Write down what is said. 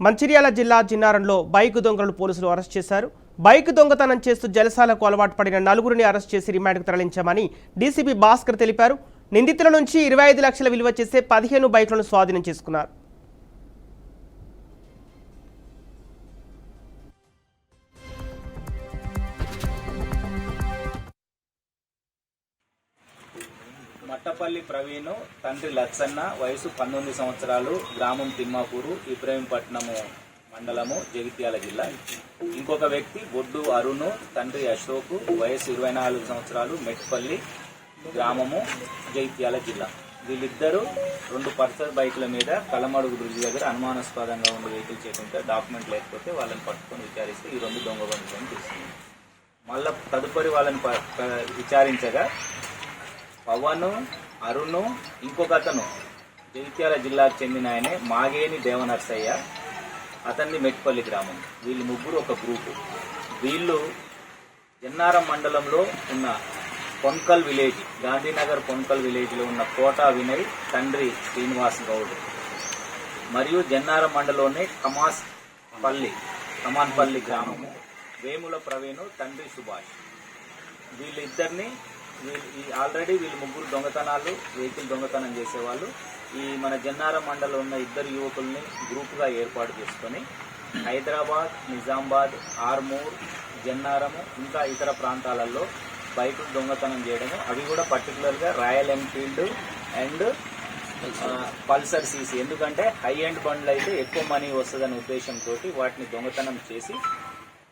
మంచిర్యాల జిల్లా జిన్నారంలో బైక్ దొంగలను పోలీసులు అరెస్ట్ చేశారు. బైక్ దొంగతనం చేస్తూ జలసాలకు అలవాటు పడిన నలుగురిని అరెస్ట్ చేసి రిమాండ్కు తరలించామని డీసీపీ భాస్కర్ తెలిపారు. నిందితుల నుంచి 25 లక్షల విలువ చేసే 15 బైక్లను స్వాధీనం చేసుకున్నారు. మట్టపల్లి ప్రవీణ్, తండ్రి లచ్చన్న, వయసు 19 సంవత్సరాలు, గ్రామం తిమ్మాపూరు, ఇబ్రహీంపట్నము మండలము, జగిత్యాల జిల్లా. ఇంకొక వ్యక్తి బొడ్డు అరుణ్, తండ్రి అశోక్, వయసు 24 సంవత్సరాలు, మెట్పల్లి గ్రామము, జగిత్యాల జిల్లా. వీళ్ళిద్దరూ 2 పల్సర్ బైకుల మీద కలమడుగు బ్రిడ్జ్ దగ్గర అనుమానాస్పదంగా ఉండే వెహికల్ చేస్తుంటే డాక్యుమెంట్ లేకపోతే వాళ్ళని పట్టుకొని విచారిస్తే ఈ 2 దొంగ బంధువులను తెలిసింది. మళ్ళా తదుపరి వాళ్ళని విచారించగా పవన్, అరుణ్, ఇంకొక అతను జగిత్యాల జిల్లాకు చెందిన ఆయనే మాగేని దేవనర్సయ్య, అతన్ని మెట్పల్లి గ్రామం. వీళ్ళు ముగ్గురు ఒక గ్రూపు. వీళ్ళు జన్నారం మండలంలో ఉన్న కొన్కల్ విలేజ్, గాంధీనగర్ కొన్కల్ విలేజ్లో ఉన్న కోటా వినయ్, తండ్రి శ్రీనివాస్ గౌడ్, మరియు జన్నారం మండలంలోనే కమాన్పల్లి గ్రామము, వేముల ప్రవీణ్, తండ్రి సుభాష్. వీళ్ళిద్దరిని ఆల్రెడీ వీళ్ళు ముగ్గురు దొంగతనాలు, వెహికల్ దొంగతనం చేసేవాళ్ళు. ఈ మన జన్నారం మండలంలో ఉన్న 2 యువకుల్ని గ్రూపుగా ఏర్పాటు చేసుకొని హైదరాబాద్, నిజామాబాద్, ఆర్మూర్, జన్నారము ఇంకా ఇతర ప్రాంతాలలో బైకులు దొంగతనం చేయడము, అవి కూడా పర్టికులర్గా royal Enfield and Pulsar CC. ఎందుకంటే హై ఎండ్ బండ్లు అయితే ఎక్కువ మనీ వస్తుందనే ఉద్దేశంతో వాటిని దొంగతనం చేసి